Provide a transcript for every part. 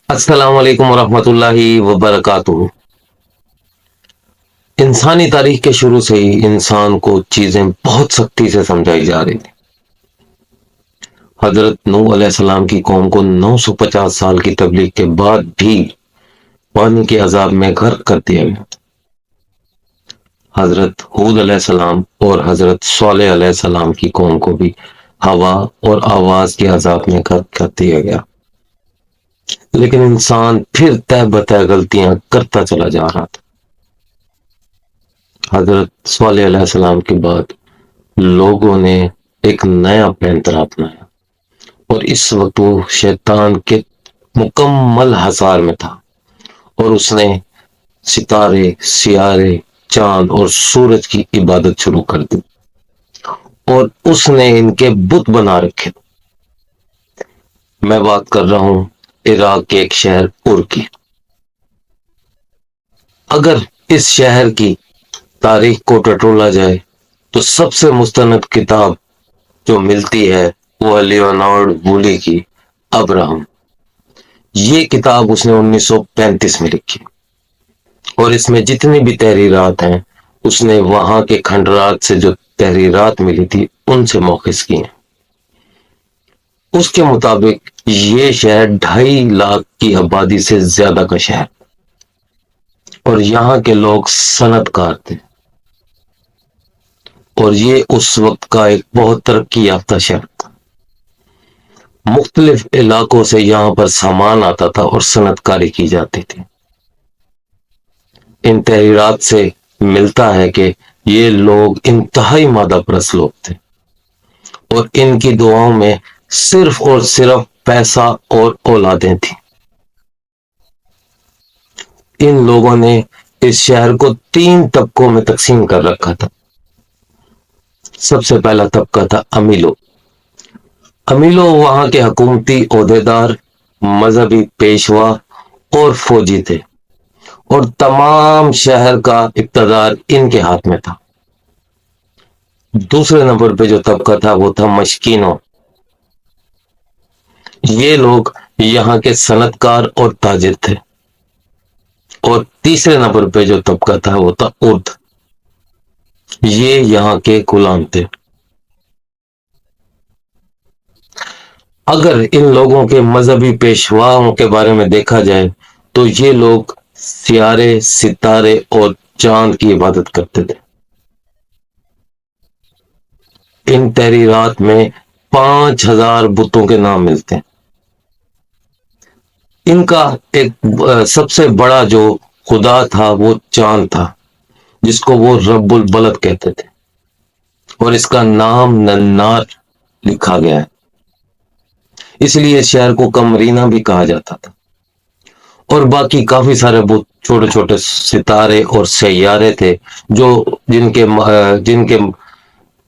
السلام علیکم ورحمۃ اللہ وبرکاتہ۔ انسانی تاریخ کے شروع سے ہی انسان کو چیزیں بہت سختی سے سمجھائی جا رہی تھی۔ حضرت نوح علیہ السلام کی قوم کو 950 سال کی تبلیغ کے بعد بھی پانی کے عذاب میں غرق کر دیا گیا۔ حضرت ہود علیہ السلام اور حضرت صالح علیہ السلام کی قوم کو بھی ہوا اور آواز کے عذاب میں غرق کر دیا گیا، لیکن انسان پھر طے بتہ غلطیاں کرتا چلا جا رہا تھا۔ حضرت صالح علیہ السلام کے بعد لوگوں نے ایک نیا پینتر اپنایا، اور اس وقت وہ شیطان کے مکمل حصار میں تھا، اور اس نے ستارے، سیارے، چاند اور سورج کی عبادت شروع کر دی، اور اس نے ان کے بت بنا رکھے۔ میں بات کر رہا ہوں عراق کے ایک شہر ار کی۔ اگر اس شہر کی تاریخ کو ٹٹولا جائے تو سب سے مستند کتاب جو ملتی ہے وہ ہے لیونارڈ وولی کی ابراہم۔ یہ کتاب اس نے 1935 میں لکھی، اور اس میں جتنی بھی تحریرات ہیں اس نے وہاں کے کھنڈرات سے جو تحریرات ملی تھی ان سے مؤخذ کی ہیں۔ اس کے مطابق یہ شہر 2.5 لاکھ کی آبادی سے زیادہ کا شہر، اور یہاں کے لوگ صنعت کار تھے، اور یہ اس وقت کا ایک بہت ترقی یافتہ شہر تھا۔ مختلف علاقوں سے یہاں پر سامان آتا تھا اور صنعت کاری کی جاتی تھی۔ ان تحریرات سے ملتا ہے کہ یہ لوگ انتہائی مادہ پرست لوگ تھے، اور ان کی دعاؤں میں صرف اور صرف پیسہ اور اولادیں تھیں۔ ان لوگوں نے اس شہر کو 3 طبقوں میں تقسیم کر رکھا تھا۔ سب سے پہلا طبقہ تھا امیلو۔ امیلو وہاں کے حکومتی عہدیدار، مذہبی پیشوا اور فوجی تھے، اور تمام شہر کا اقتدار ان کے ہاتھ میں تھا۔ دوسرے نمبر پہ جو طبقہ تھا وہ تھا مشکینوں۔ یہ لوگ یہاں کے صنعت کار اور تاجر تھے، اور تیسرے نمبر پہ جو طبقہ تھا وہ تھا ارد۔ یہ یہاں کے غلام تھے۔ اگر ان لوگوں کے مذہبی پیشواؤں کے بارے میں دیکھا جائے تو یہ لوگ سیارے، ستارے اور چاند کی عبادت کرتے تھے۔ ان تحریرات میں 5000 بتوں کے نام ملتے ہیں۔ ان کا ایک سب سے بڑا جو خدا تھا وہ چاند تھا، جس کو وہ رب البلد کہتے تھے، اور اس کا نام ننار لکھا گیا ہے، اس لیے اس شہر کو کمرینا بھی کہا جاتا تھا۔ اور باقی کافی سارے بت، چھوٹے چھوٹے ستارے اور سیارے تھے جو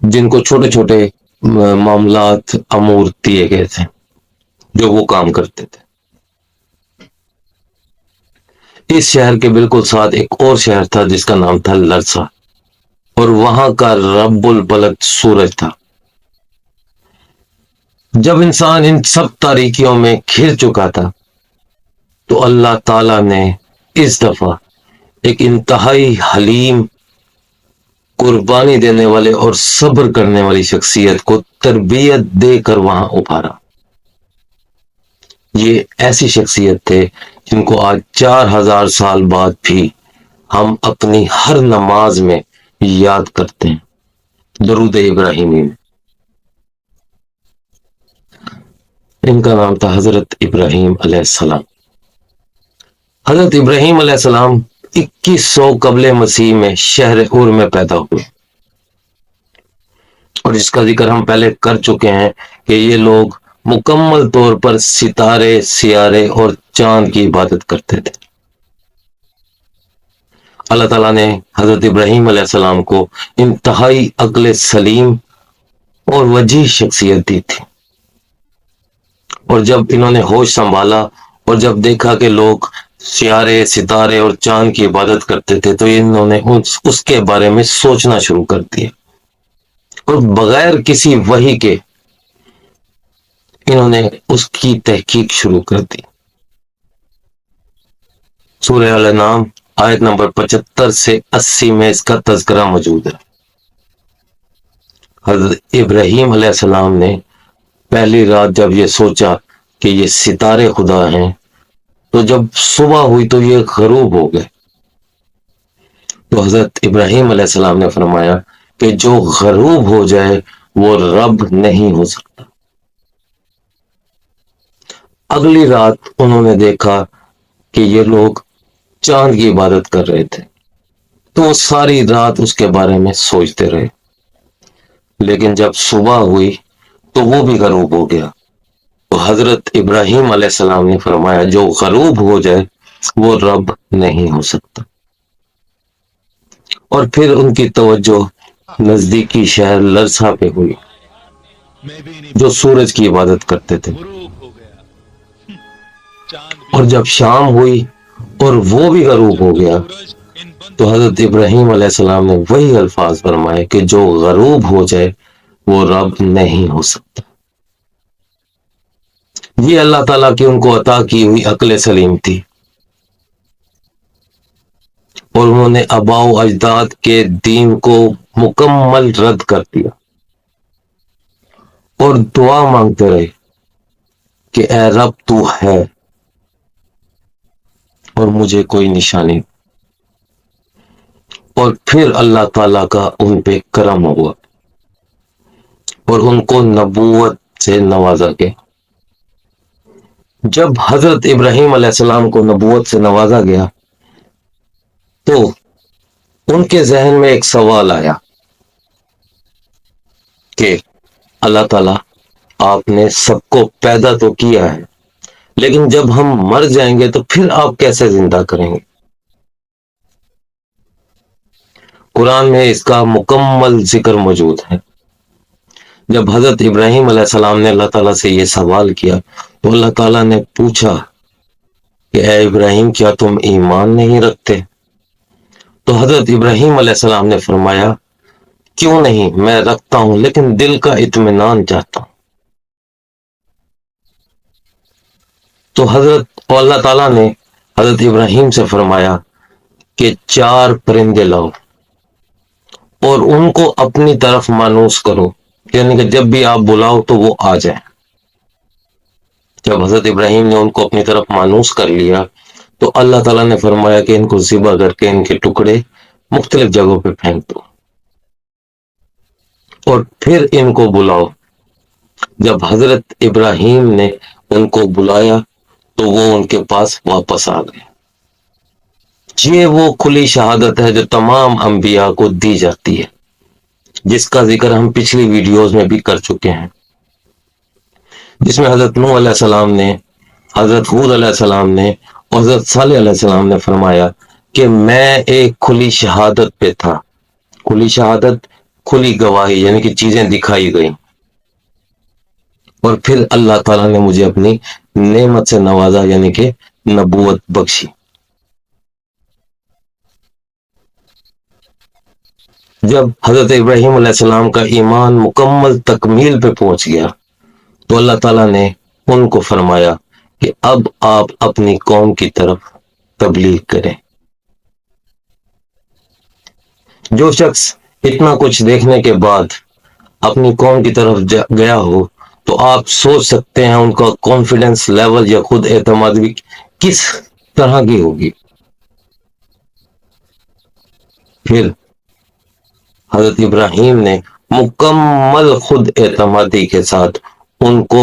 جن کو چھوٹے چھوٹے معاملات، امور دیے گئے تھے جو وہ کام کرتے تھے۔ اس شہر کے بالکل ساتھ ایک اور شہر تھا جس کا نام تھا لرسا، اور وہاں کا رب البلد سورج تھا۔ جب انسان ان سب تاریکیوں میں گھر چکا تھا تو اللہ تعالی نے اس دفعہ ایک انتہائی حلیم، قربانی دینے والے اور صبر کرنے والی شخصیت کو تربیت دے کر وہاں ابھارا۔ یہ ایسی شخصیت تھے جن کو آج 4000 سال بعد بھی ہم اپنی ہر نماز میں یاد کرتے ہیں، درود ابراہیمی میں۔ ان کا نام تھا حضرت ابراہیم علیہ السلام۔ حضرت ابراہیم علیہ السلام 2100 قبل مسیح میں شہر ار میں پیدا ہوئے، اور جس کا ذکر ہم پہلے کر چکے ہیں کہ یہ لوگ مکمل طور پر ستارے، سیارے اور چاند کی عبادت کرتے تھے۔ اللہ تعالیٰ نے حضرت ابراہیم علیہ السلام کو انتہائی عقل سلیم اور وجیح شخصیت دی تھی، اور جب انہوں نے ہوش سنبھالا اور جب دیکھا کہ لوگ سیارے، ستارے اور چاند کی عبادت کرتے تھے تو انہوں نے اس کے بارے میں سوچنا شروع کر دیا، اور بغیر کسی وحی کے انہوں نے اس کی تحقیق شروع کر دی۔ سورہ الانعام آیت نمبر 75 سے 80 میں اس کا تذکرہ موجود ہے۔ حضرت ابراہیم علیہ السلام نے پہلی رات جب یہ سوچا کہ یہ ستارے خدا ہیں، تو جب صبح ہوئی تو یہ غروب ہو گئے۔ تو حضرت ابراہیم علیہ السلام نے فرمایا کہ جو غروب ہو جائے وہ رب نہیں ہو سکتا۔ اگلی رات انہوں نے دیکھا کہ یہ لوگ چاند کی عبادت کر رہے تھے، تو وہ ساری رات اس کے بارے میں سوچتے رہے، لیکن جب صبح ہوئی تو وہ بھی غروب ہو گیا۔ تو حضرت ابراہیم علیہ السلام نے فرمایا جو غروب ہو جائے وہ رب نہیں ہو سکتا۔ اور پھر ان کی توجہ نزدیکی شہر لرسا پہ ہوئی جو سورج کی عبادت کرتے تھے، اور جب شام ہوئی اور وہ بھی غروب ہو گیا تو حضرت ابراہیم علیہ السلام نے وہی الفاظ فرمائے کہ جو غروب ہو جائے وہ رب نہیں ہو سکتا۔ یہ اللہ تعالیٰ کی ان کو عطا کی ہوئی عقل سلیم تھی، اور انہوں نے آباء و اجداد کے دین کو مکمل رد کر دیا اور دعا مانگتے رہے کہ اے رب تو ہے اور مجھے کوئی نشانی۔ اور پھر اللہ تعالیٰ کا ان پہ کرم ہوا اور ان کو نبوت سے نوازا گیا۔ جب حضرت ابراہیم علیہ السلام کو نبوت سے نوازا گیا تو ان کے ذہن میں ایک سوال آیا کہ اللہ تعالیٰ آپ نے سب کو پیدا تو کیا ہے، لیکن جب ہم مر جائیں گے تو پھر آپ کیسے زندہ کریں گے؟ قرآن میں اس کا مکمل ذکر موجود ہے۔ جب حضرت ابراہیم علیہ السلام نے اللہ تعالیٰ سے یہ سوال کیا تو اللہ تعالیٰ نے پوچھا کہ اے ابراہیم کیا تم ایمان نہیں رکھتے؟ تو حضرت ابراہیم علیہ السلام نے فرمایا کیوں نہیں، میں رکھتا ہوں، لیکن دل کا اطمینان چاہتا ہوں۔ تو حضرت اللہ تعالیٰ نے حضرت ابراہیم سے فرمایا کہ 4 پرندے لاؤ اور ان کو اپنی طرف مانوس کرو، یعنی کہ جب بھی آپ بلاؤ تو وہ آ جائیں۔ جب حضرت ابراہیم نے ان کو اپنی طرف مانوس کر لیا تو اللہ تعالیٰ نے فرمایا کہ ان کو ذبح کر کے ان کے ٹکڑے مختلف جگہوں پہ پھینک دو اور پھر ان کو بلاؤ۔ جب حضرت ابراہیم نے ان کو بلایا تو وہ ان کے پاس واپس آ گئے۔ یہ وہ کھلی شہادت ہے جو تمام انبیاء کو دی جاتی ہے، جس کا ذکر ہم پچھلی ویڈیوز میں بھی کر چکے ہیں، جس میں حضرت نوح علیہ السلام نے، حضرت ہود علیہ السلام نے اور حضرت صالح علیہ السلام نے فرمایا کہ میں ایک کھلی شہادت پہ تھا۔ کھلی شہادت، کھلی گواہی، یعنی کہ چیزیں دکھائی گئیں، اور پھر اللہ تعالیٰ نے مجھے اپنی نعمت سے نوازا، یعنی کہ نبوت بخشی۔ جب حضرت ابراہیم علیہ السلام کا ایمان مکمل تکمیل پہ پہنچ گیا تو اللہ تعالیٰ نے ان کو فرمایا کہ اب آپ اپنی قوم کی طرف تبلیغ کریں۔ جو شخص اتنا کچھ دیکھنے کے بعد اپنی قوم کی طرف گیا ہو تو آپ سوچ سکتے ہیں ان کا کانفیڈنس لیول یا خود اعتمادی کس طرح کی ہوگی۔ پھر حضرت ابراہیم نے مکمل خود اعتمادی کے ساتھ ان کو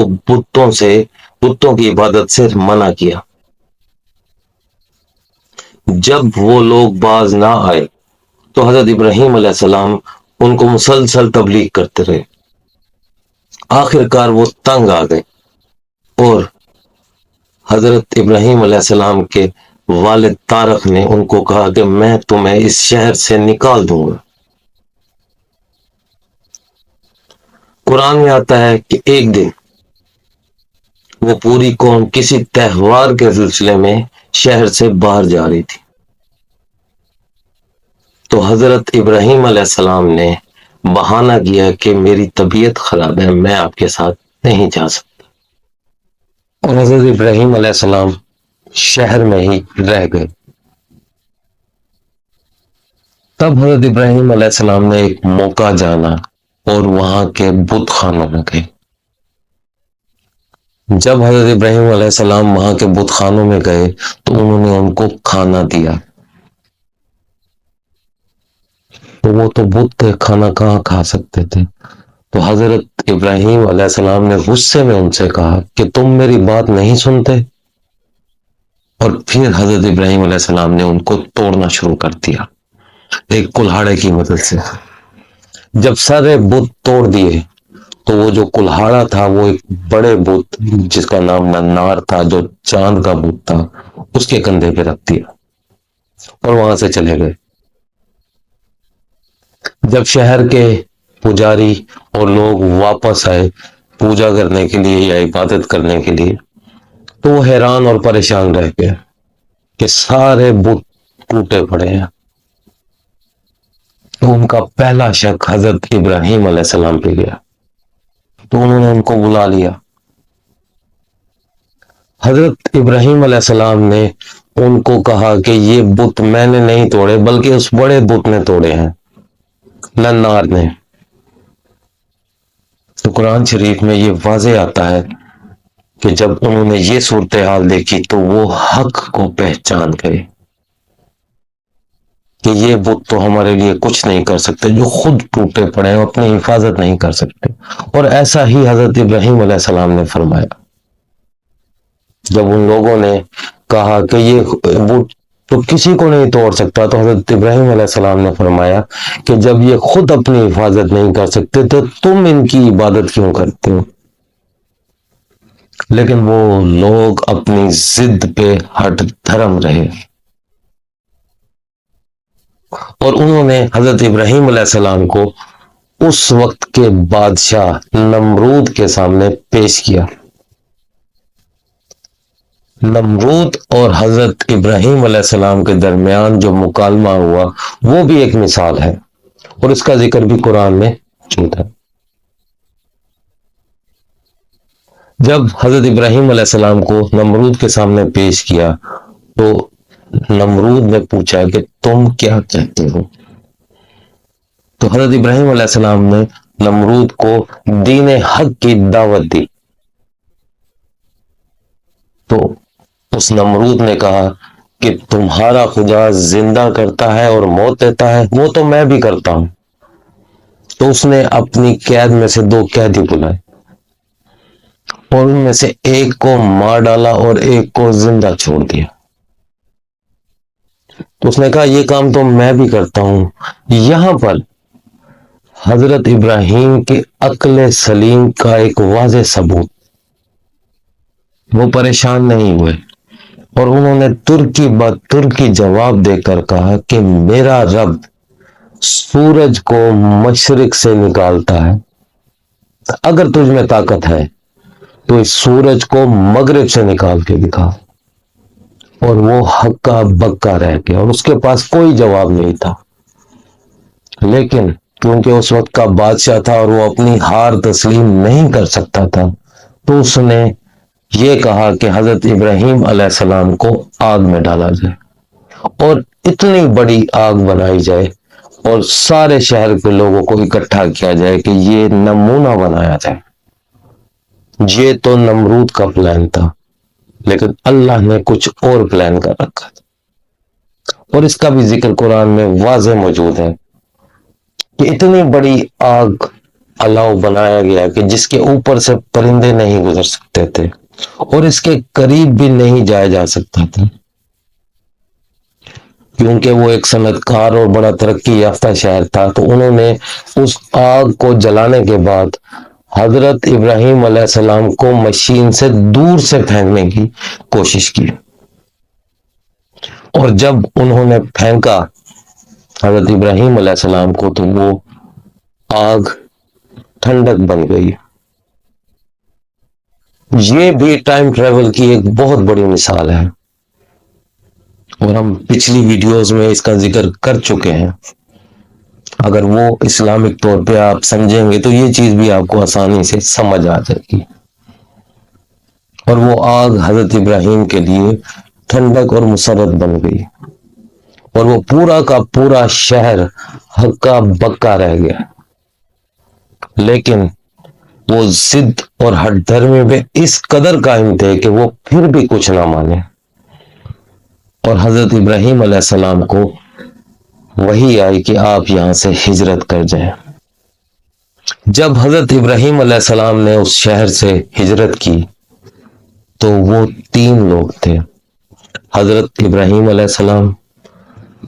بتوں کی عبادت سے منع کیا۔ جب وہ لوگ باز نہ آئے تو حضرت ابراہیم علیہ السلام ان کو مسلسل تبلیغ کرتے رہے۔ آخر کار وہ تنگ آ گئے اور حضرت ابراہیم علیہ السلام کے والد طارق نے ان کو کہا کہ میں تمہیں اس شہر سے نکال دوں گا۔ قرآن میں آتا ہے کہ ایک دن وہ پوری قوم کسی تہوار کے سلسلے میں شہر سے باہر جا رہی تھی، تو حضرت ابراہیم علیہ السلام نے بہانہ کیا کہ میری طبیعت خراب ہے، میں آپ کے ساتھ نہیں جا سکتا، اور حضرت ابراہیم علیہ السلام شہر میں ہی رہ گئے۔ تب حضرت ابراہیم علیہ السلام نے ایک موقع جانا اور وہاں کے بت خانوں میں گئے. جب حضرت ابراہیم علیہ السلام وہاں کے بت خانوں میں گئے تو انہوں نے ان کو کھانا دیا. تو وہ تو بت تھے، کھانا کہاں کھا سکتے تھے. تو حضرت ابراہیم علیہ السلام نے غصے میں ان سے کہا کہ تم میری بات نہیں سنتے. اور پھر حضرت ابراہیم علیہ السلام نے ان کو توڑنا شروع کر دیا ایک کلہاڑے کی مدد سے. جب سارے بت توڑ دیے تو وہ جو کلہاڑا تھا وہ ایک بڑے بت جس کا نام ننار تھا، جو چاند کا بت تھا، اس کے کندھے پہ رکھ دیا اور وہاں سے چلے گئے. جب شہر کے پجاری اور لوگ واپس آئے پوجا کرنے کے لیے یا عبادت کرنے کے لیے تو وہ حیران اور پریشان رہ گئے کہ سارے بت ٹوٹے پڑے ہیں. تو ان کا پہلا شک حضرت ابراہیم علیہ السلام پہ گیا. تو انہوں نے ان کو بلا لیا. حضرت ابراہیم علیہ السلام نے ان کو کہا کہ یہ بت میں نے نہیں توڑے بلکہ اس بڑے بت نے توڑے ہیں، ننار نے. تو قرآن شریف میں یہ واضح آتا ہے کہ جب انہوں نے یہ صورتحال دیکھی تو وہ حق کو پہچان گئے کہ یہ بت تو ہمارے لیے کچھ نہیں کر سکتے، جو خود ٹوٹے پڑے ہیں اپنی حفاظت نہیں کر سکتے. اور ایسا ہی حضرت ابراہیم علیہ السلام نے فرمایا. جب ان لوگوں نے کہا کہ یہ بت تو کسی کو نہیں توڑ سکتا تو حضرت ابراہیم علیہ السلام نے فرمایا کہ جب یہ خود اپنی حفاظت نہیں کر سکتے تو تم ان کی عبادت کیوں کرتے ہو. لیکن وہ لوگ اپنی ضد پہ ہٹ دھرم رہے اور انہوں نے حضرت ابراہیم علیہ السلام کو اس وقت کے بادشاہ نمرود کے سامنے پیش کیا. نمرود اور حضرت ابراہیم علیہ السلام کے درمیان جو مکالمہ ہوا وہ بھی ایک مثال ہے اور اس کا ذکر بھی قرآن میں موجود ہے. جب حضرت ابراہیم علیہ السلام کو نمرود کے سامنے پیش کیا تو نمرود نے پوچھا کہ تم کیا کہتے ہو. تو حضرت ابراہیم علیہ السلام نے نمرود کو دین حق کی دعوت دی. تو اس نمرود نے کہا کہ تمہارا خدا زندہ کرتا ہے اور موت دیتا ہے، وہ تو میں بھی کرتا ہوں. تو اس نے اپنی قید میں سے 2 قیدی بلائے اور ان میں سے ایک کو مار ڈالا اور ایک کو زندہ چھوڑ دیا. تو اس نے کہا یہ کام تو میں بھی کرتا ہوں. یہاں پر حضرت ابراہیم کے عقل سلیم کا ایک واضح ثبوت. وہ پریشان نہیں ہوئے اور انہوں نے ترکی بد ترکی جواب دے کر کہا کہ میرا رب سورج کو مشرق سے نکالتا ہے، اگر تجھ میں طاقت ہے تو اس سورج کو مغرب سے نکال کے دکھا. اور وہ ہکا بکا رہ گیا اور اس کے پاس کوئی جواب نہیں تھا. لیکن کیونکہ اس وقت کا بادشاہ تھا اور وہ اپنی ہار تسلیم نہیں کر سکتا تھا تو اس نے یہ کہا کہ حضرت ابراہیم علیہ السلام کو آگ میں ڈالا جائے اور اتنی بڑی آگ بنائی جائے اور سارے شہر کے لوگوں کو اکٹھا کیا جائے کہ یہ نمونہ بنایا جائے. یہ تو نمرود کا پلان تھا لیکن اللہ نے کچھ اور پلان کر رکھا تھا اور اس کا بھی ذکر قرآن میں واضح موجود ہے کہ اتنی بڑی آگ الاؤ بنایا گیا کہ جس کے اوپر سے پرندے نہیں گزر سکتے تھے اور اس کے قریب بھی نہیں جایا جا سکتا تھا کیونکہ وہ ایک صنعت کار اور بڑا ترقی یافتہ شہر تھا. تو انہوں نے اس آگ کو جلانے کے بعد حضرت ابراہیم علیہ السلام کو مشین سے دور سے پھینکنے کی کوشش کی اور جب انہوں نے پھینکا حضرت ابراہیم علیہ السلام کو تو وہ آگ ٹھنڈک بن گئی. یہ بھی ٹائم ٹریول کی ایک بہت بڑی مثال ہے اور ہم پچھلی ویڈیوز میں اس کا ذکر کر چکے ہیں. اگر وہ اسلامک طور پہ آپ سمجھیں گے تو یہ چیز بھی آپ کو آسانی سے سمجھ آ جائے گی. اور وہ آگ حضرت ابراہیم کے لیے ٹھنڈک اور مسرت بن گئی اور وہ پورا کا پورا شہر ہکا بکا رہ گیا، لیکن وہ ضد اور ہٹ دھرمی میں اس قدر قائم تھے کہ وہ پھر بھی کچھ نہ مانے، اور حضرت ابراہیم علیہ السلام کو وہی آئی کہ آپ یہاں سے ہجرت کر جائیں۔ جب حضرت ابراہیم علیہ السلام نے اس شہر سے ہجرت کی تو وہ 3 لوگ تھے، حضرت ابراہیم علیہ السلام،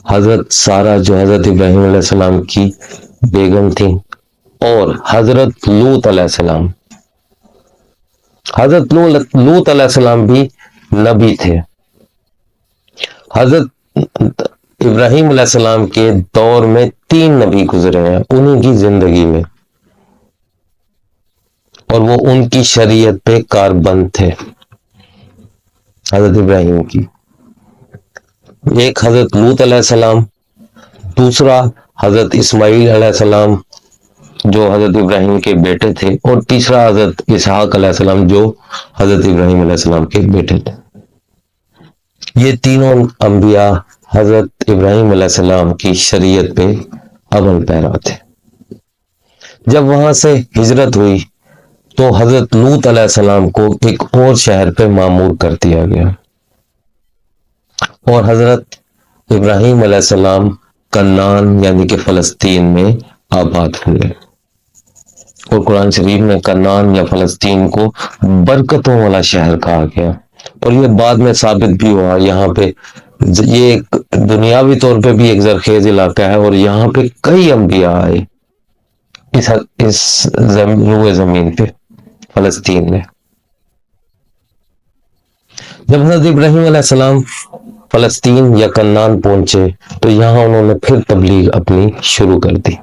حضرت سارہ جو حضرت ابراہیم علیہ السلام کی بیگم تھی، اور حضرت لوط علیہ السلام۔ حضرت لوط علیہ السلام بھی نبی تھے۔ حضرت ابراہیم علیہ السلام کے دور میں 3 نبی گزرے ہیں انہی کی زندگی میں، اور وہ ان کی شریعت پہ کاربند تھے حضرت ابراہیم کی۔ ایک حضرت لوط علیہ السلام، دوسرا حضرت اسماعیل علیہ السلام جو حضرت ابراہیم کے بیٹے تھے، اور تیسرا حضرت اسحاق علیہ السلام جو حضرت ابراہیم علیہ السلام کے بیٹے تھے۔ یہ تینوں انبیاء حضرت ابراہیم علیہ السلام کی شریعت پہ عمل پیرا تھے۔ جب وہاں سے ہجرت ہوئی تو حضرت لوط علیہ السلام کو ایک اور شہر پہ معمور کر دیا گیا، اور حضرت ابراہیم علیہ السلام کنعان یعنی کہ فلسطین میں آباد ہوئے، اور قرآن شریف میں کنعان یا فلسطین کو برکتوں والا شہر کہا گیا، اور یہ بعد میں ثابت بھی ہوا۔ یہاں پہ یہ ایک دنیاوی طور پہ بھی ایک زرخیز علاقہ ہے، اور یہاں پہ کئی انبیاء آئے اس روئے زمین پہ فلسطین میں۔ جب حضرت ابراہیم علیہ السلام فلسطین یا کنعان پہنچے تو یہاں انہوں نے پھر تبلیغ اپنی شروع کر دی۔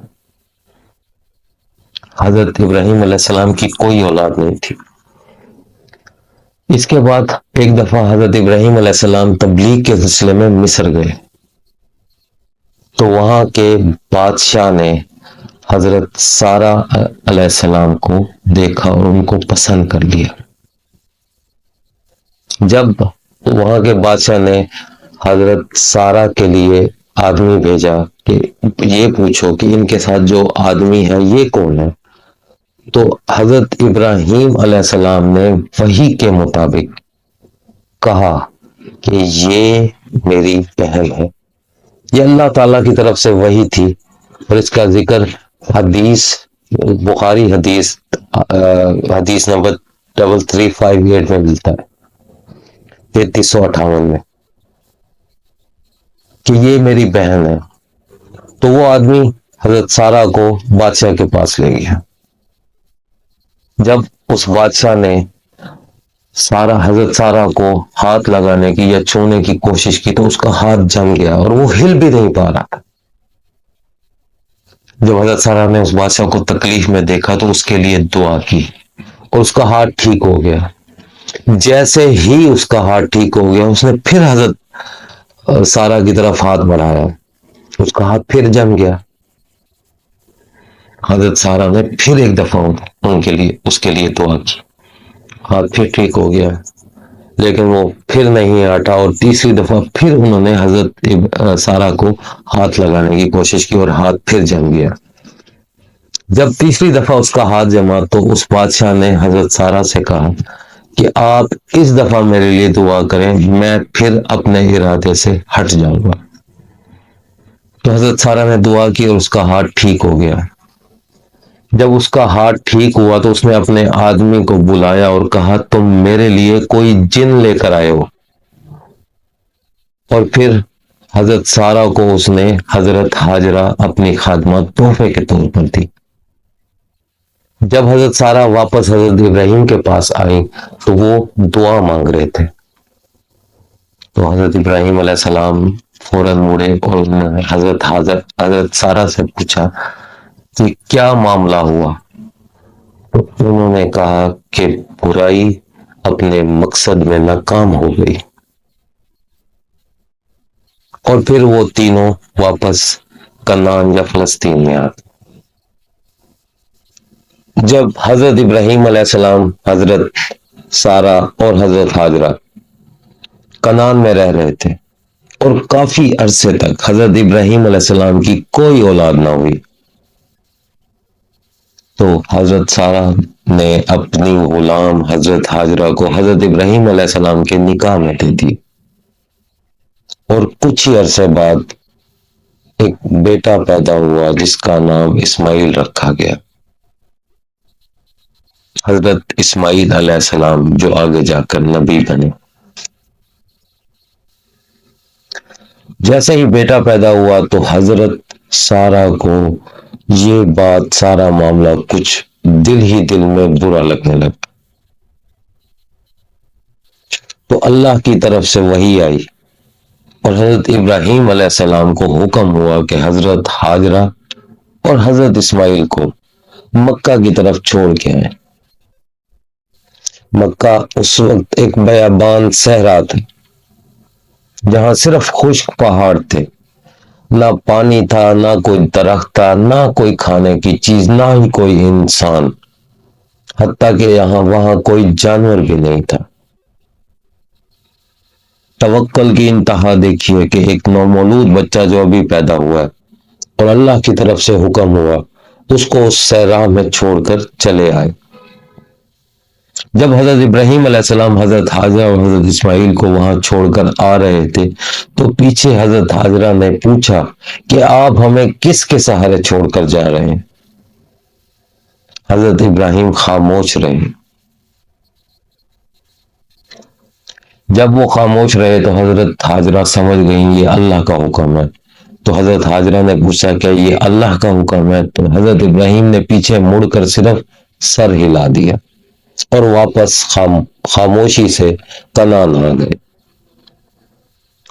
حضرت ابراہیم علیہ السلام کی کوئی اولاد نہیں تھی۔ اس کے بعد ایک دفعہ حضرت ابراہیم علیہ السلام تبلیغ کے سلسلے میں مصر گئے تو وہاں کے بادشاہ نے حضرت سارہ علیہ السلام کو دیکھا اور ان کو پسند کر لیا۔ جب وہاں کے بادشاہ نے حضرت سارہ کے لیے آدمی بھیجا کہ یہ پوچھو کہ ان کے ساتھ جو آدمی ہے یہ کون ہے، تو حضرت ابراہیم علیہ السلام نے وحی کے مطابق کہا کہ یہ میری بہن ہے۔ یہ اللہ تعالیٰ کی طرف سے وحی تھی، اور اس کا ذکر حدیث بخاری حدیث نمبر 3358 میں ملتا ہے، 3358 میں، کہ یہ میری بہن ہے۔ تو وہ آدمی حضرت سارہ کو بادشاہ کے پاس لے گیا۔ جب اس بادشاہ نے حضرت سارہ کو ہاتھ لگانے کی یا چھونے کی کوشش کی تو اس کا ہاتھ جم گیا اور وہ ہل بھی نہیں پا رہا تھا۔ جب حضرت سارہ نے اس بادشاہ کو تکلیف میں دیکھا تو اس کے لیے دعا کی اور اس کا ہاتھ ٹھیک ہو گیا۔ جیسے ہی اس کا ہاتھ ٹھیک ہو گیا اس نے پھر حضرت سارہ کی طرف ہاتھ بڑھایا، اس کا ہاتھ پھر جم گیا۔ حضرت سارہ نے پھر ایک دفعہ اس کے لیے دعا کی، ہاتھ پھر ٹھیک ہو گیا، لیکن وہ پھر نہیں ہٹا، اور تیسری دفعہ پھر انہوں نے حضرت سارہ کو ہاتھ لگانے کی کوشش کی اور ہاتھ پھر جم گیا۔ جب تیسری دفعہ اس کا ہاتھ جما تو اس بادشاہ نے حضرت سارہ سے کہا کہ آپ اس دفعہ میرے لیے دعا کریں، میں پھر اپنے ارادے سے ہٹ جاؤں گا۔ تو حضرت سارہ نے دعا کی اور اس کا ہاتھ ٹھیک ہو گیا۔ جب اس کا ہاتھ ٹھیک ہوا تو اس نے اپنے آدمی کو بلایا اور کہا تم میرے لیے کوئی جن لے کر آئے ہو، اور پھر حضرت سارہ کو اس نے حضرت ہاجرہ اپنی خادمہ تحفے کے طور پر دی۔ جب حضرت سارہ واپس حضرت ابراہیم کے پاس آئی تو وہ دعا مانگ رہے تھے، تو حضرت ابراہیم علیہ السلام فوراً مڑے اور انہوں نے حضرت سارہ سے پوچھا کہ کیا معاملہ ہوا؟ تو انہوں نے کہا کہ برائی اپنے مقصد میں ناکام ہو گئی، اور پھر وہ تینوں واپس کنعان یا فلسطین میں آ گئے۔ جب حضرت ابراہیم علیہ السلام، حضرت سارہ اور حضرت ہاجرہ کنعان میں رہ رہے تھے اور کافی عرصے تک حضرت ابراہیم علیہ السلام کی کوئی اولاد نہ ہوئی، تو حضرت سارہ نے اپنی غلام حضرت حاجرہ کو حضرت ابراہیم علیہ السلام کے نکاح میں دے دی، اور کچھ ہی عرصے بعد ایک بیٹا پیدا ہوا جس کا نام اسماعیل رکھا گیا، حضرت اسماعیل علیہ السلام جو آگے جا کر نبی بنے۔ جیسے ہی بیٹا پیدا ہوا تو حضرت سارہ کو یہ بات، سارا معاملہ کچھ دل ہی دل میں برا لگنے لگا، تو اللہ کی طرف سے وحی آئی اور حضرت ابراہیم علیہ السلام کو حکم ہوا کہ حضرت حاجرہ اور حضرت اسماعیل کو مکہ کی طرف چھوڑ کے آئیں۔ مکہ اس وقت ایک بیابان صحرا تھا جہاں صرف خشک پہاڑ تھے، نہ پانی تھا، نہ کوئی درخت تھا، نہ کوئی کھانے کی چیز، نہ ہی کوئی انسان، حتیٰ کہ یہاں وہاں کوئی جانور بھی نہیں تھا۔ توکل کی انتہا دیکھیے کہ ایک نومولود بچہ جو ابھی پیدا ہوا ہے اور اللہ کی طرف سے حکم ہوا اس کو اس صحرا میں چھوڑ کر چلے آئے۔ جب حضرت ابراہیم علیہ السلام حضرت حاجرہ اور حضرت اسماعیل کو وہاں چھوڑ کر آ رہے تھے تو پیچھے حضرت حاجرہ نے پوچھا کہ آپ ہمیں کس کے سہارے چھوڑ کر جا رہے ہیں؟ حضرت ابراہیم خاموش رہے۔ جب وہ خاموش رہے تو حضرت حاجرہ سمجھ گئیں یہ اللہ کا حکم ہے، تو حضرت حاجرہ نے پوچھا کہ یہ اللہ کا حکم ہے؟ تو حضرت ابراہیم نے پیچھے مڑ کر صرف سر ہلا دیا اور واپس خاموشی سے کنعان آ گئے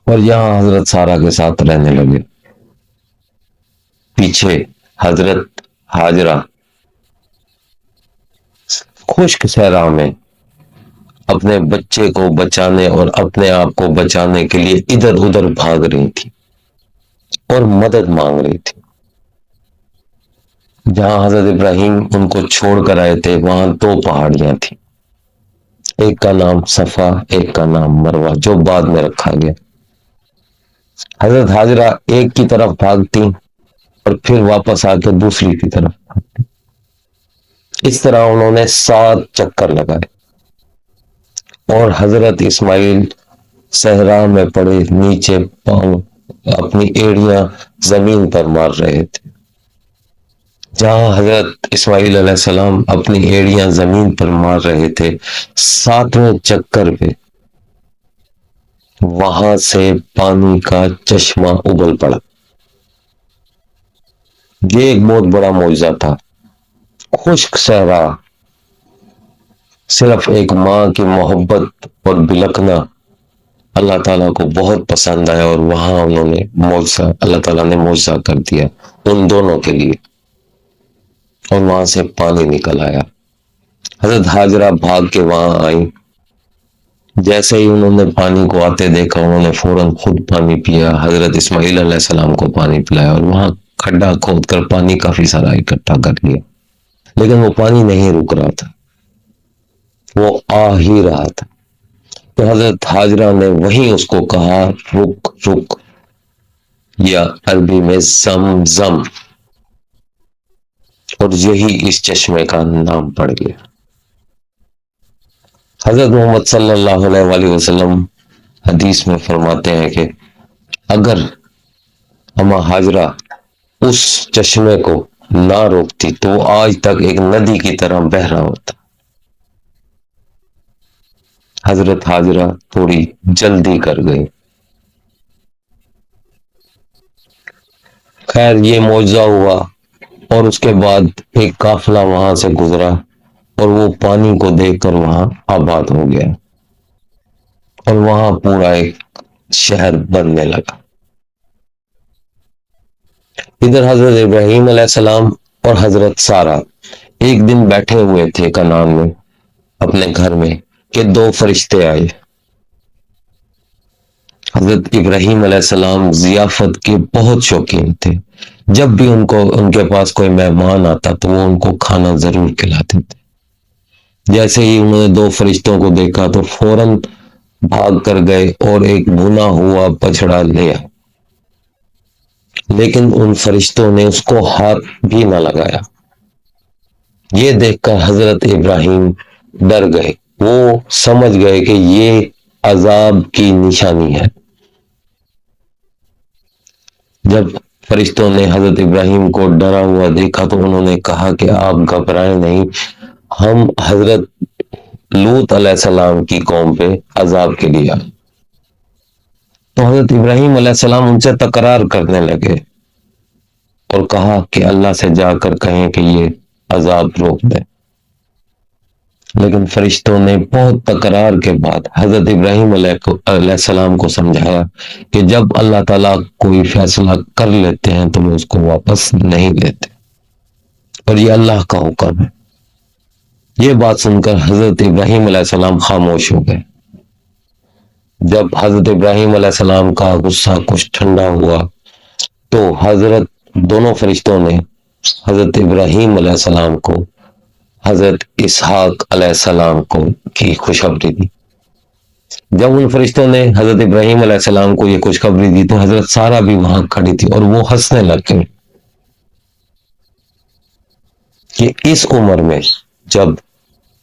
اور یہاں حضرت سارہ کے ساتھ رہنے لگے۔ پیچھے حضرت حاجرہ خشک صحرا میں اپنے بچے کو بچانے اور اپنے آپ کو بچانے کے لیے ادھر ادھر بھاگ رہی تھی اور مدد مانگ رہی تھی۔ جہاں حضرت ابراہیم ان کو چھوڑ کر آئے تھے وہاں 2 پہاڑیاں تھیں، ایک کا نام صفا، ایک کا نام مروہ، جو بعد میں رکھا گیا۔ حضرت حاجرہ ایک کی طرف بھاگتی اور پھر واپس آ کے دوسری کی طرف بھاگتی۔ اس طرح انہوں نے 7 چکر لگائے اور حضرت اسماعیل صحرا میں پڑے نیچے پاؤں اپنی ایڑیاں زمین پر مار رہے تھے۔ جہاں حضرت اسماعیل علیہ السلام اپنی ایڑیاں زمین پر مار رہے تھے 7ویں چکر پہ وہاں سے پانی کا چشمہ ابل پڑا۔ یہ ایک بہت بڑا معجزہ تھا۔ خشک صحرا، صرف ایک ماں کی محبت اور بلکنا اللہ تعالیٰ کو بہت پسند آیا اور وہاں انہوں نے معجزہ، اللہ تعالیٰ نے معجزہ کر دیا ان دونوں کے لیے اور وہاں سے پانی نکل آیا۔ حضرت حاجرہ بھاگ کے وہاں آئی، جیسے ہی انہوں نے پانی کو آتے دیکھا انہوں نے فوراً خود پانی پیا، حضرت اسماعیل علیہ السلام کو پانی پلایا اور وہاں کھڈا کھود کر پانی کافی سارا اکٹھا کر لیا، لیکن وہ پانی نہیں رک رہا تھا، وہ آ ہی رہا تھا۔ تو حضرت حاجرہ نے وہیں اس کو کہا رک رک، یا عربی میں زم زم، اور یہی اس چشمے کا نام پڑ گیا۔ حضرت محمد صلی اللہ علیہ وآلہ وسلم حدیث میں فرماتے ہیں کہ اگر اما حاجرہ اس چشمے کو نہ روکتی تو وہ آج تک ایک ندی کی طرح بہہ رہا ہوتا۔ حضرت حاجرہ تھوڑی جلدی کر گئی۔ خیر یہ معجزہ ہوا اور اس کے بعد ایک قافلہ وہاں سے گزرا اور وہ پانی کو دیکھ کر وہاں آباد ہو گیا اور وہاں پورا ایک شہر بننے لگا۔ ادھر حضرت ابراہیم علیہ السلام اور حضرت سارہ ایک دن بیٹھے ہوئے تھے کنعان میں اپنے گھر میں کہ 2 فرشتے آئے۔ حضرت ابراہیم علیہ السلام ضیافت کے بہت شوقین تھے، جب بھی ان کے پاس کوئی مہمان آتا تو وہ ان کو کھانا ضرور کھلاتے تھے۔ جیسے ہی انہوں نے 2 فرشتوں کو دیکھا تو فوراً بھاگ کر گئے اور ایک بھنا ہوا بچڑا لیا، لیکن ان فرشتوں نے اس کو ہاتھ بھی نہ لگایا۔ یہ دیکھ کر حضرت ابراہیم ڈر گئے، وہ سمجھ گئے کہ یہ عذاب کی نشانی ہے۔ جب فرشتوں نے حضرت ابراہیم کو ڈرا ہوا دیکھا تو انہوں نے کہا کہ آپ گھبرائیں نہیں، ہم حضرت لوط علیہ السلام کی قوم پہ عذاب کے لیے آئے۔ تو حضرت ابراہیم علیہ السلام ان سے تکرار کرنے لگے اور کہا کہ اللہ سے جا کر کہیں کہ یہ عذاب روک دے، لیکن فرشتوں نے بہت تکرار کے بعد حضرت ابراہیم علیہ السلام کو سمجھایا کہ جب اللہ تعالیٰ کوئی فیصلہ کر لیتے ہیں تو وہ اس کو واپس نہیں لیتے، اور یہ اللہ کا حکم ہے۔ یہ بات سن کر حضرت ابراہیم علیہ السلام خاموش ہو گئے۔ جب حضرت ابراہیم علیہ السلام کا غصہ کچھ ٹھنڈا ہوا تو حضرت دونوں فرشتوں نے حضرت ابراہیم علیہ السلام کو حضرت اسحاق علیہ السلام کو کی خوشخبری دی۔ جب ان فرشتوں نے حضرت ابراہیم علیہ السلام کو یہ خوشخبری دی تو حضرت سارا بھی وہاں کھڑی تھی اور وہ ہنسنے لگ گئی کہ اس عمر میں، جب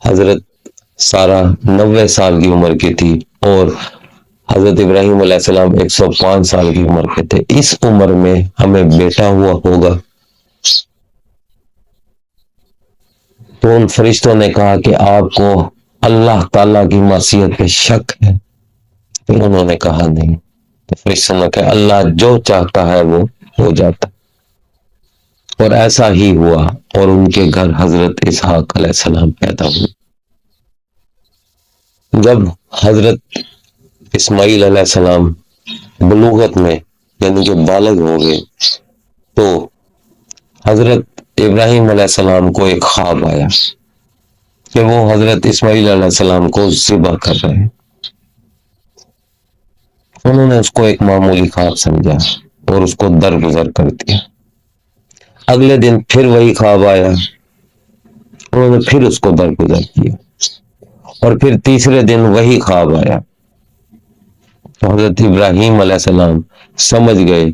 حضرت سارا 90 سال کی عمر کی تھی اور حضرت ابراہیم علیہ السلام 105 سال کی عمر کے تھے، اس عمر میں ہمیں بیٹا ہوا ہوگا۔ تو ان فرشتوں نے کہا کہ آپ کو اللہ تعالیٰ کی معصیت پہ شک ہے؟ تو انہوں نے کہا نہیں۔ تو فرشتوں نے کہا اللہ جو چاہتا ہے وہ ہو جاتا، اور ایسا ہی ہوا، اور ان کے گھر حضرت اسحاق علیہ السلام پیدا ہوئے۔ جب حضرت اسماعیل علیہ السلام بلوغت میں یعنی کہ بالغ ہو گئے تو حضرت ابراہیم علیہ السلام کو ایک خواب آیا کہ وہ حضرت اسماعیل علیہ السلام کو ذبح کر رہے ہیں۔ انہوں نے اس کو ایک معمولی خواب سمجھا اور اس کو درگزر کر دیا۔ اگلے دن پھر وہی خواب آیا، انہوں نے پھر اس کو درگزر کیا، اور پھر تیسرے دن وہی خواب آیا۔ تو حضرت ابراہیم علیہ السلام سمجھ گئے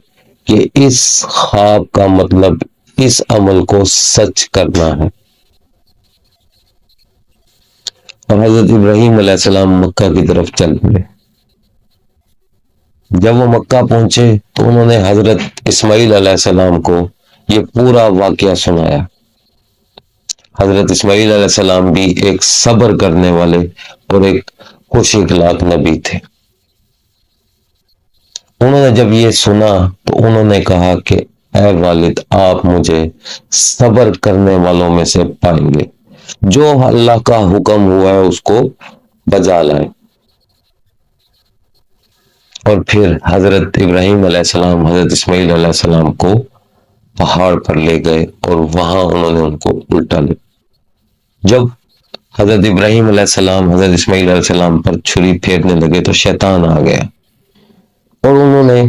کہ اس خواب کا مطلب اس عمل کو سچ کرنا ہے، اور حضرت ابراہیم علیہ السلام مکہ کی طرف چل پڑے۔ جب وہ مکہ پہنچے تو انہوں نے حضرت اسماعیل علیہ السلام کو یہ پورا واقعہ سنایا۔ حضرت اسماعیل علیہ السلام بھی ایک صبر کرنے والے اور ایک خوش اخلاق نبی تھے۔ انہوں نے جب یہ سنا تو انہوں نے کہا کہ اے والد، آپ مجھے صبر کرنے والوں میں سے پائیں گے، جو اللہ کا حکم ہوا ہے اس کو بجا لائیں۔ اور پھر حضرت ابراہیم علیہ السلام حضرت اسماعیل علیہ السلام کو پہاڑ پر لے گئے اور وہاں انہوں نے ان کو الٹا لیا۔ جب حضرت ابراہیم علیہ السلام حضرت اسماعیل علیہ السلام پر چھری پھیرنے لگے تو شیطان آ گیا، اور انہوں نے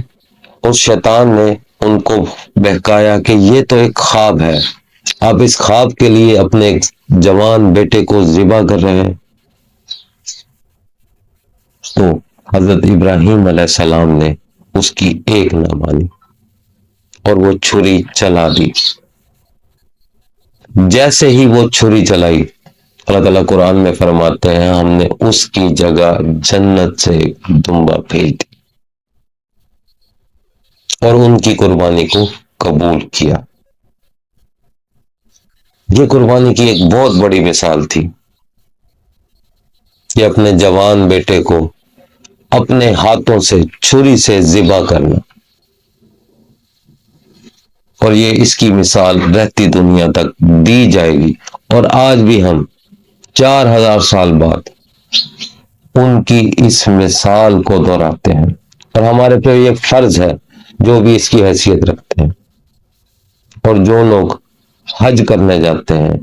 اس شیطان نے ان کو بہکایا کہ یہ تو ایک خواب ہے، آپ اس خواب کے لیے اپنے ایک جوان بیٹے کو ذبح کر رہے ہیں۔ تو حضرت ابراہیم علیہ السلام نے اس کی ایک نہ مانی اور وہ چھری چلا دی۔ جیسے ہی وہ چھری چلائی، اللہ تعالیٰ قرآن میں فرماتے ہیں ہم نے اس کی جگہ جنت سے دمبا بھیج دی اور ان کی قربانی کو قبول کیا۔ یہ قربانی کی ایک بہت بڑی مثال تھی کہ اپنے جوان بیٹے کو اپنے ہاتھوں سے چھری سے ذبح کرنا، اور یہ اس کی مثال رہتی دنیا تک دی جائے گی، اور آج بھی ہم 4000 سال بعد ان کی اس مثال کو دہراتے ہیں، اور ہمارے پہ یہ فرض ہے جو بھی اس کی حیثیت رکھتے ہیں، اور جو لوگ حج کرنے جاتے ہیں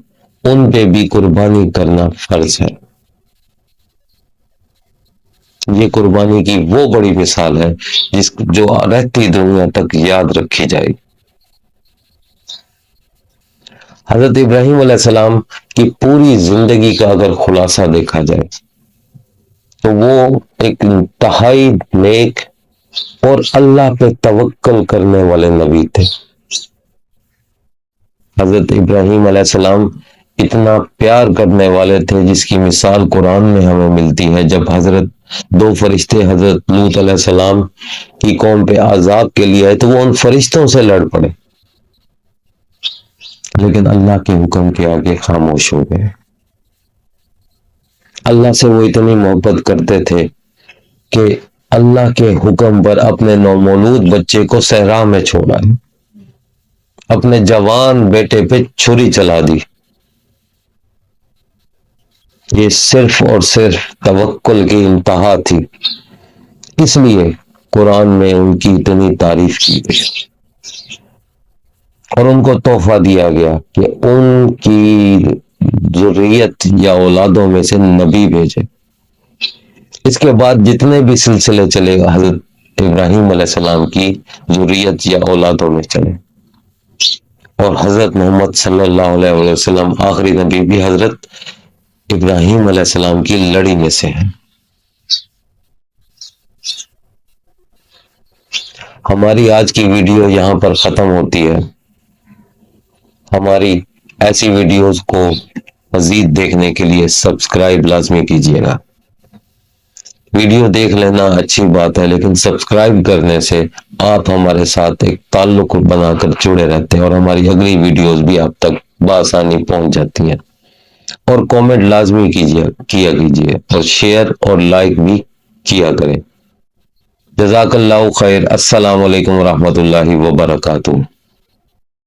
ان پہ بھی قربانی کرنا فرض ہے۔ یہ قربانی کی وہ بڑی مثال ہے جو رہتی دنیا تک یاد رکھی جائے گی۔ حضرت ابراہیم علیہ السلام کی پوری زندگی کا اگر خلاصہ دیکھا جائے تو وہ ایک انتہائی نیک اور اللہ پہ توکل کرنے والے نبی تھے۔ حضرت ابراہیم علیہ السلام اتنا پیار کرنے والے تھے جس کی مثال قرآن میں ہمیں ملتی ہے۔ جب دو فرشتے حضرت لوط علیہ السلام کی قوم پہ عذاب کے لیے آئے تو وہ ان فرشتوں سے لڑ پڑے، لیکن اللہ کے حکم کے آگے خاموش ہو گئے۔ اللہ سے وہ اتنی محبت کرتے تھے کہ اللہ کے حکم پر اپنے نومولود بچے کو صحرا میں چھوڑا، اپنے جوان بیٹے پہ چھری چلا دی۔ یہ صرف اور صرف توکل کی انتہا تھی، اس لیے قرآن میں ان کی اتنی تعریف کی گئی اور ان کو تحفہ دیا گیا کہ ان کی ذریت یا اولادوں میں سے نبی بھیجے۔ اس کے بعد جتنے بھی سلسلے چلے گا حضرت ابراہیم علیہ السلام کی ذریت یا اولادوں میں چلے، اور حضرت محمد صلی اللہ علیہ وسلم آخری نبی بھی حضرت ابراہیم علیہ السلام کی لڑی میں سے ہیں۔ ہماری آج کی ویڈیو یہاں پر ختم ہوتی ہے۔ ہماری ایسی ویڈیوز کو مزید دیکھنے کے لیے سبسکرائب لازمی کیجیے گا۔ ویڈیو دیکھ لینا اچھی بات ہے، لیکن سبسکرائب کرنے سے آپ ہمارے ساتھ ایک تعلق بنا کر جڑے رہتے ہیں اور ہماری اگلی ویڈیوز بھی آپ تک بآسانی پہنچ جاتی ہیں۔ اور کومنٹ لازمی کیا کیجیے اور شیئر اور لائک بھی کیا کریں۔ جزاک اللہ خیر۔ السلام علیکم ورحمۃ اللہ وبرکاتہ۔